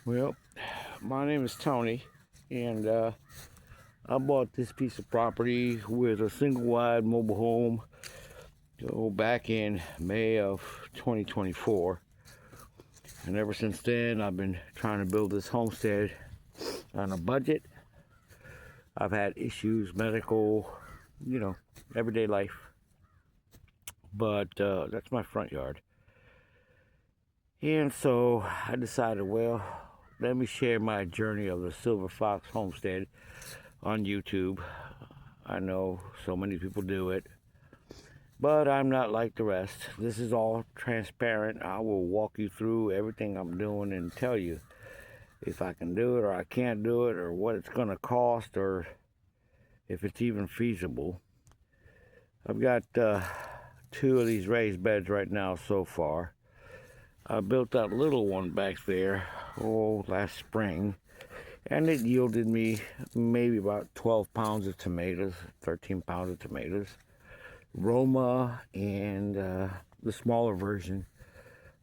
Well, my name is Tony, and I bought this piece of property with a single wide mobile home back in May of 2024. And ever since then, I've been trying to build this homestead on a budget. I've had issues, medical, everyday life. But that's my front yard. And so I decided, well, let me share my journey of the Silverfox Homestead on YouTube. I know so many people do it, but I'm not like the rest. This is all transparent. I will walk you through everything I'm doing and tell you if I can do it or I can't do it, or what it's going to cost, or if it's even feasible. I've got 2 of these raised beds right now so far. I built that little one back there last spring, and it yielded me maybe about 12 pounds of tomatoes, 13 pounds of tomatoes. Roma, and the smaller version,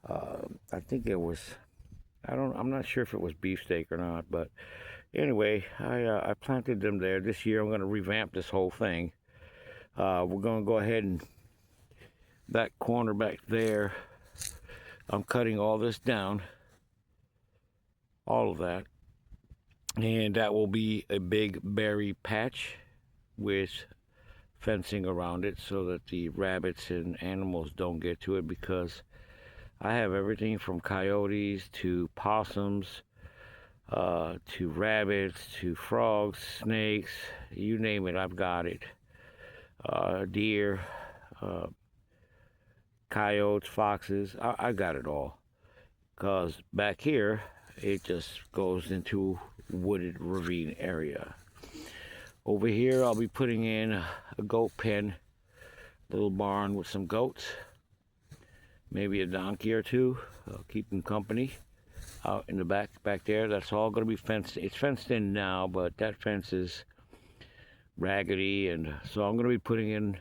I think it was, I'm not sure if it was beefsteak or not, but anyway, I planted them there. This year I'm going to revamp this whole thing. We're going to go ahead and that corner back there, I'm cutting all this down, all of that, and that will be a big berry patch with fencing around it so that the rabbits and animals don't get to it, because I have everything from coyotes to possums to rabbits to frogs, snakes, you name it, I've got it. Deer, coyotes, foxes, I got it all. Because back here, it just goes into wooded ravine area. Over here, I'll be putting in a goat pen, little barn with some goats, maybe a donkey or two. I'll keep them company out in the back there. That's all going to be fenced. It's fenced in now, but that fence is raggedy, and so I'm going to be putting in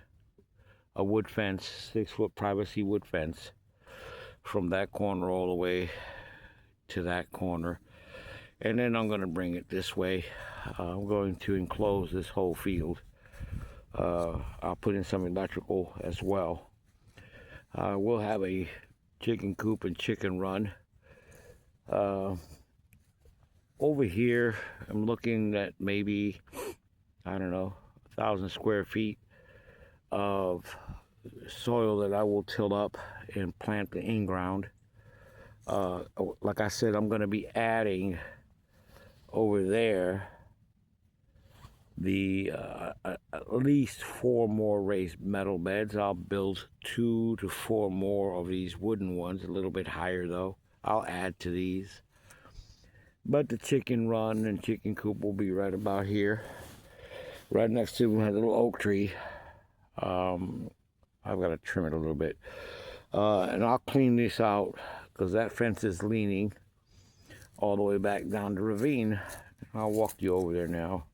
a wood fence, 6-foot privacy wood fence, from that corner all the way to that corner. And then I'm going to bring it this way. I'm going to enclose this whole field. I'll put in some electrical as well. We'll have a chicken coop and chicken run. Over here, I'm looking at maybe, I don't know, 1,000 square feet of soil that I will till up and plant the in-ground. Like I said, I'm going to be adding over there the at least 4 more raised metal beds. I'll build 2 to 4 more of these wooden ones, a little bit higher though. I'll add to these. But the chicken run and chicken coop will be right about here, right next to my little oak tree. I've got to trim it a little bit. And I'll clean this out, because that fence is leaning all the way back down the ravine. I'll walk you over there now.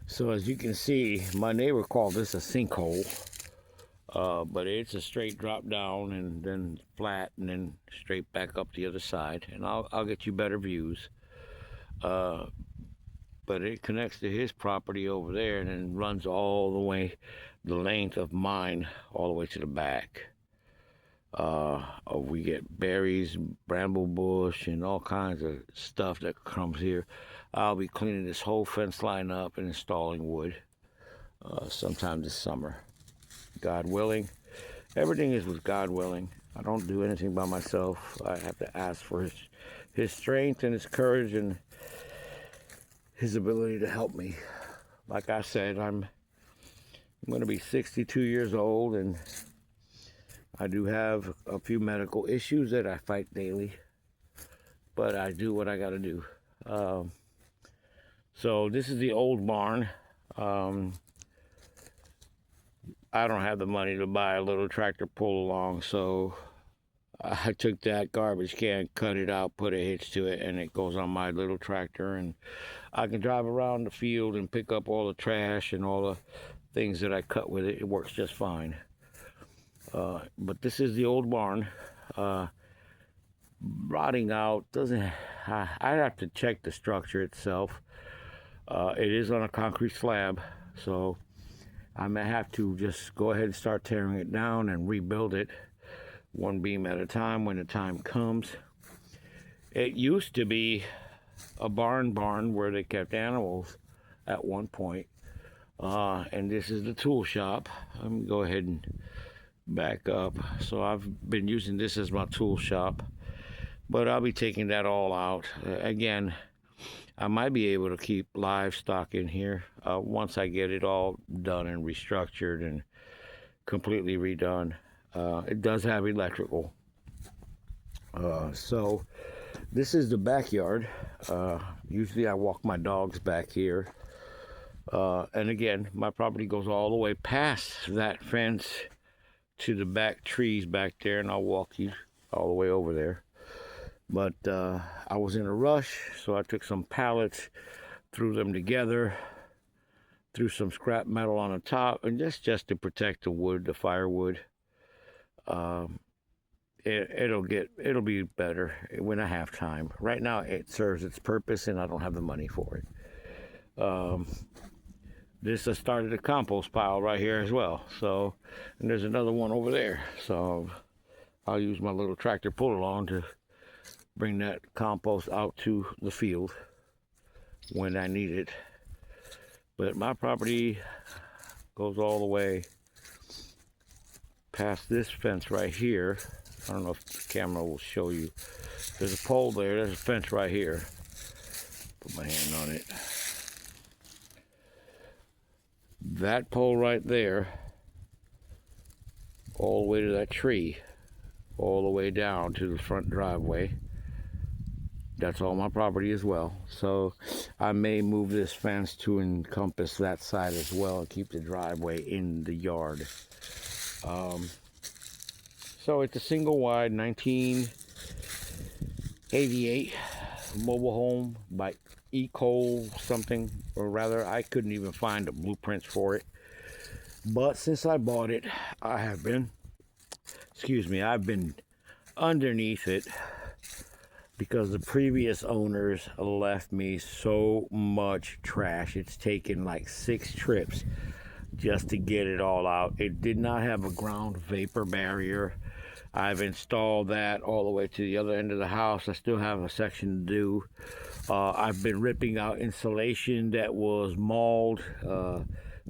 So as you can see, my neighbor called this a sinkhole, but it's a straight drop down and then flat and then straight back up the other side. And I'll get you better views. But it connects to his property over there and then runs all the way the length of mine all the way to the back. We get berries, bramble bush, and all kinds of stuff that comes here. I'll be cleaning this whole fence line up and installing wood sometime this summer, God willing. Everything is with God willing. I don't do anything by myself. I have to ask for his strength and his courage and his ability to help me. Like I said, I'm going to be 62 years old, and I do have a few medical issues that I fight daily, but I do what I got to do. So this is the old barn. I don't have the money to buy a little tractor pull along, so I took that garbage can, cut it out, put a hitch to it, and it goes on my little tractor, and I can drive around the field and pick up all the trash and all the things that I cut with it. It works just fine. But this is the old barn. rotting out. Doesn't. I'd have to check the structure itself. It is on a concrete slab, so I may have to just go ahead and start tearing it down and rebuild it one beam at a time when the time comes. It used to be a barn where they kept animals at one point. And this is the tool shop. Let me go ahead and back up. So I've been using this as my tool shop, but I'll be taking that all out. Again, I might be able to keep livestock in here once I get it all done and restructured and completely redone. It does have electrical. So this is the backyard. Usually I walk my dogs back here. And again, my property goes all the way past that fence to the back trees back there, and I'll walk you all the way over there. But I was in a rush, so I took some pallets, threw them together, threw some scrap metal on the top, and just to protect the wood, the firewood. It'll be better when I have time. Right now, it serves its purpose, and I don't have the money for it. This has started a compost pile right here as well. So, and there's another one over there. So I'll use my little tractor pull-along to bring that compost out to the field when I need it. But my property goes all the way past this fence right here. I don't know if the camera will show you. There's a pole there. There's a fence right here. Put my hand on it. That pole right there, all the way to that tree, all the way down to the front driveway. That's all my property as well. So I may move this fence to encompass that side as well and keep the driveway in the yard. So it's a single wide 1988 mobile home by Eco something, or rather I couldn't even find the blueprints for it. But since I bought it, I've been underneath it because the previous owners left me so much trash. It's taken like 6 trips just to get it all out. It did not have a ground vapor barrier. I've installed that all the way to the other end of the house. I still have a section to do. I've been ripping out insulation that was mauled,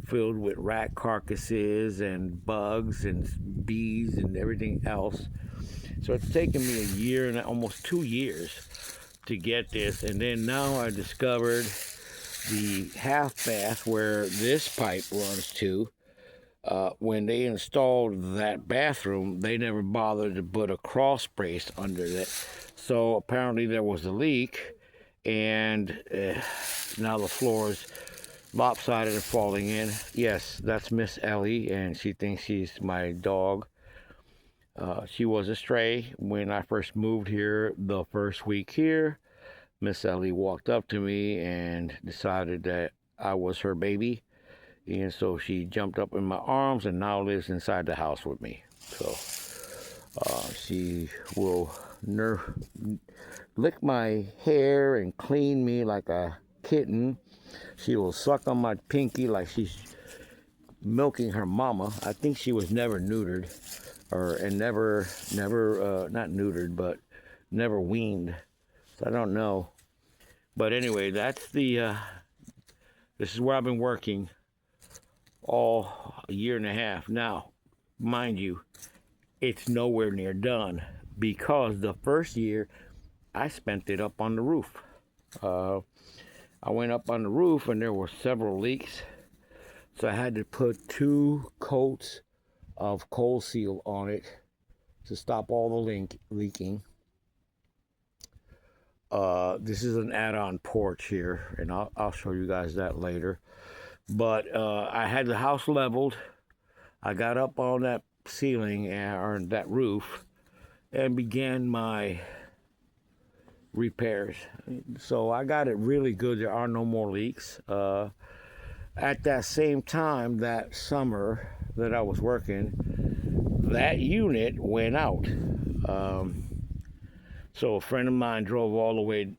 filled with rat carcasses and bugs and bees and everything else. So it's taken me a year and almost 2 years to get this. And then now I discovered the half bath where this pipe runs to. When they installed that bathroom, they never bothered to put a crawl space under it. So apparently there was a leak, and now the floor is lopsided and falling in. Yes, that's Miss Ellie, and she thinks she's my dog. She was a stray when I first moved here. The first week here, Miss Ellie walked up to me and decided that I was her baby. And so she jumped up in my arms and now lives inside the house with me. So she will lick my hair and clean me like a kitten. She will suck on my pinky like she's milking her mama. I think she was never neutered, never not neutered, but never weaned. So I don't know. But anyway, that's this is where I've been working all a year and a half. Now, mind you, it's nowhere near done because the first year I spent it up on the roof. I went up on the roof and there were several leaks, so I had to put 2 coats of coal seal on it to stop all the leaking. This is an add-on porch here, and I'll show you guys that later. But I had the house leveled. I got up on that ceiling or that roof and began my repairs. So I got it really good. There are no more leaks. At that same time, that summer that I was working, that unit went out. So a friend of mine drove all the way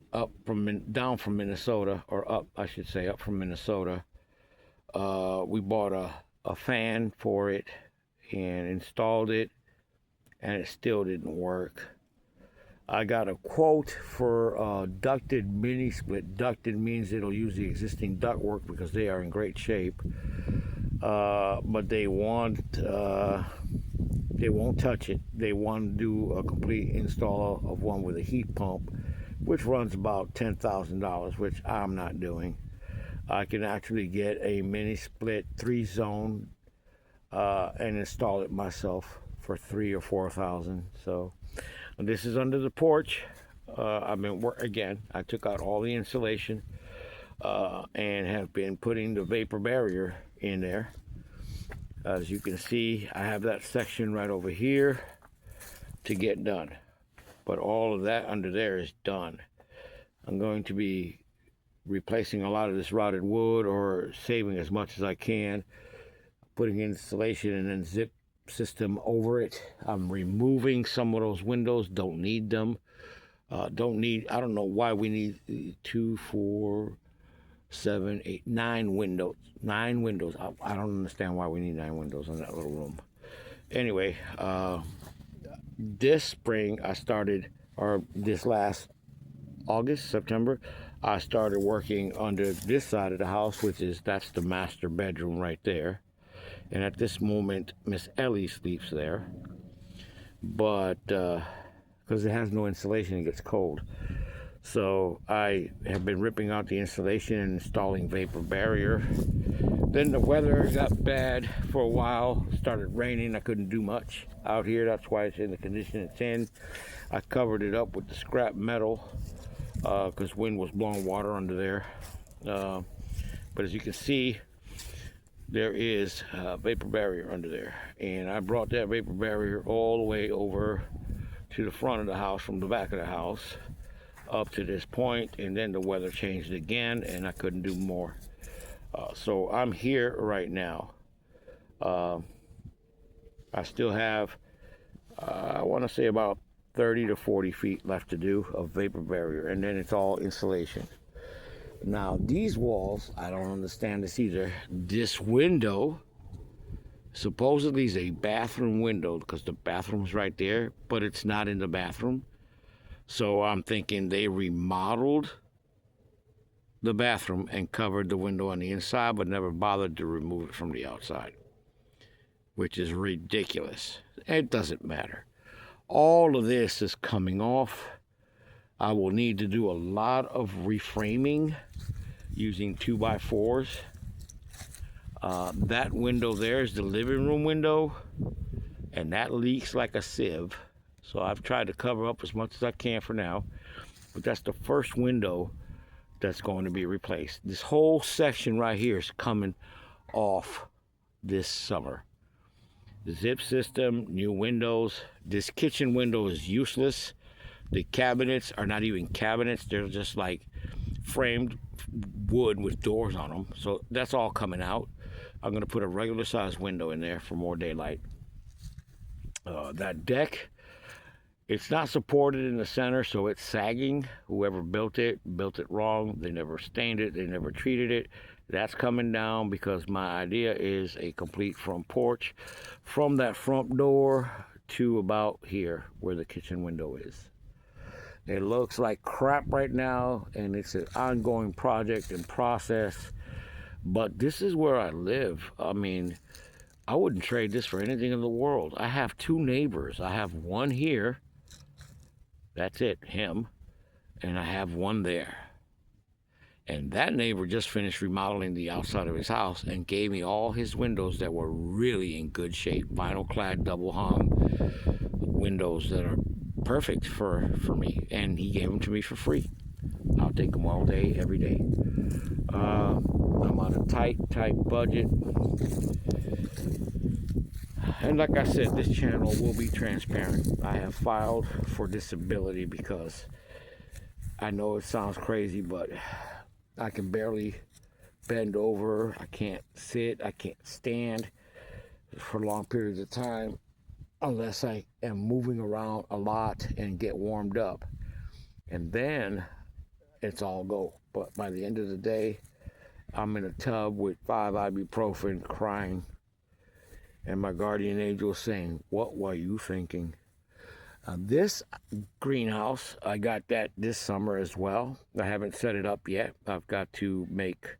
down from Minnesota, or up, I should say, up from Minnesota. We bought a fan for it and installed it, and it still didn't work. I got a quote for ducted mini split. Ducted means it'll use the existing ductwork because they are in great shape. But they won't touch it. They want to do a complete install of one with a heat pump, which runs about $10,000, which I'm not doing. I can actually get a mini split 3-zone and install it myself for $3,000 or $4,000. So this is under the porch. I took out all the insulation and have been putting the vapor barrier in there. As you can see, I have that section right over here to get done, but all of that under there is done. I'm going to be replacing a lot of this rotted wood, or saving as much as I can, putting insulation and then zip system over it. I'm removing some of those windows, don't need them. I don't know why we need 2, 4, 7, 8, 9 windows. 9 windows. I don't understand why we need 9 windows in that little room. Anyway, this spring I started, or this last August, September, I started working under this side of the house, that's the master bedroom right there. And at this moment, Miss Ellie sleeps there. But because it has no insulation, it gets cold. So I have been ripping out the insulation and installing vapor barrier. Then the weather got bad for a while. It started raining. I couldn't do much out here. That's why it's in the condition it's in. I covered it up with the scrap metal because wind was blowing water under there. But as you can see, there is a vapor barrier under there. And I brought that vapor barrier all the way over to the front of the house from the back of the house up to this point, and then the weather changed again and I couldn't do more. So I'm here right now. I still have, I want to say about 30 to 40 feet left to do of vapor barrier, and then it's all insulation. Now these walls, I don't understand this either. This window supposedly is a bathroom window because the bathroom's right there, but it's not in the bathroom. So I'm thinking they remodeled the bathroom and covered the window on the inside, but never bothered to remove it from the outside, which is ridiculous. It doesn't matter. All of this is coming off. I will need to do a lot of reframing using 2x4s. That window there is the living room window, and that leaks like a sieve. So I've tried to cover up as much as I can for now, but that's the first window that's going to be replaced. This whole section right here is coming off this summer. The zip system, new windows. This kitchen window is useless. The cabinets are not even cabinets. They're just like framed wood with doors on them. So that's all coming out. I'm going to put a regular size window in there for more daylight. That deck, it's not supported in the center, so it's sagging. Whoever built it wrong. They never stained it. They never treated it. That's coming down because my idea is a complete front porch from that front door to about here where the kitchen window is. It looks like crap right now, and it's an ongoing project and process, but this is where I live. I mean, I wouldn't trade this for anything in the world. I have 2 neighbors. I have one here. That's it, him. And I have one there. And that neighbor just finished remodeling the outside of his house and gave me all his windows that were really in good shape. Vinyl clad, double hung windows that are perfect for me. And he gave them to me for free. I'll take them all day, every day. I'm on a tight budget. And like I said, this channel will be transparent. I have filed for disability because I know it sounds crazy, but I can barely bend over. I can't sit. I can't stand for long periods of time unless I am moving around a lot and get warmed up. and then it's all go. But by the end of the day, I'm in a tub with 5 ibuprofen crying, and my guardian angel saying, "What were you thinking?" This greenhouse, I got that this summer as well. I haven't set it up yet. I've got to make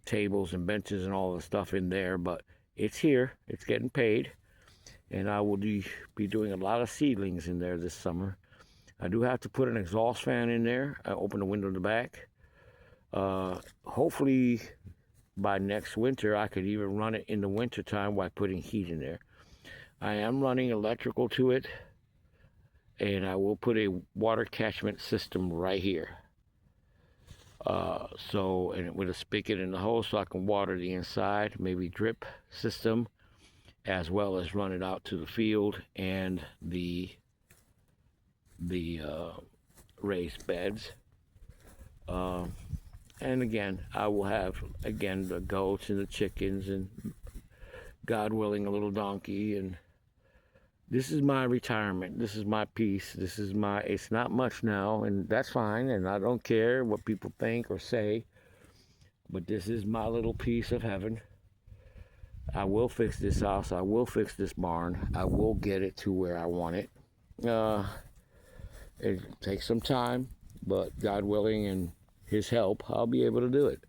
tables and benches and all the stuff in there, but it's here. It's getting paid, and I will be doing a lot of seedlings in there this summer. I do have to put an exhaust fan in there. I open the window in the back. Hopefully by next winter, I could even run it in the winter time while putting heat in there. I am running electrical to it, and I will put a water catchment system right here. And with a spigot in the hole so I can water the inside, maybe drip system, as well as run it out to the field and the raised beds. And again, I will have, again, the goats and the chickens and, God willing, a little donkey. And this is my retirement. This is my peace. This is my, it's not much now, and that's fine. And I don't care what people think or say. But this is my little piece of heaven. I will fix this house. I will fix this barn. I will get it to where I want it. It takes some time, but God willing and His help, I'll be able to do it.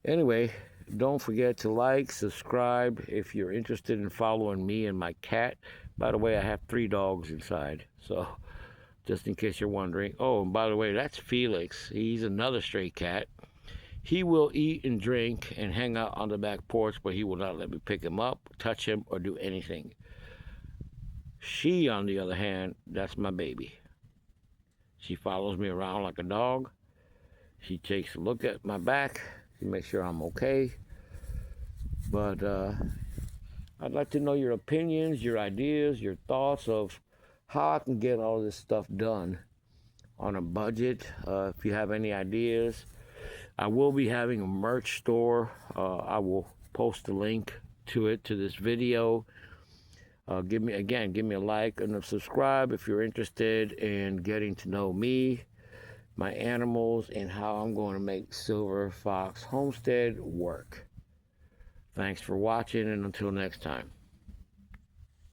Anyway, don't forget to like, subscribe if you're interested in following me and my cat. By the way, I have 3 dogs inside, so just in case you're wondering. Oh, and by the way, that's Felix. He's another stray cat. He will eat and drink and hang out on the back porch, but he will not let me pick him up, touch him, or do anything. She, on the other hand, that's my baby. She follows me around like a dog. She takes a look at my back to make sure I'm okay. But I'd like to know your opinions, your ideas, your thoughts of how I can get all this stuff done on a budget. If you have any ideas, I will be having a merch store. I will post a link to it, to this video. Give me a like and a subscribe if you're interested in getting to know me, my animals, and how I'm going to make Silverfox Homestead work. Thanks for watching, and until next time.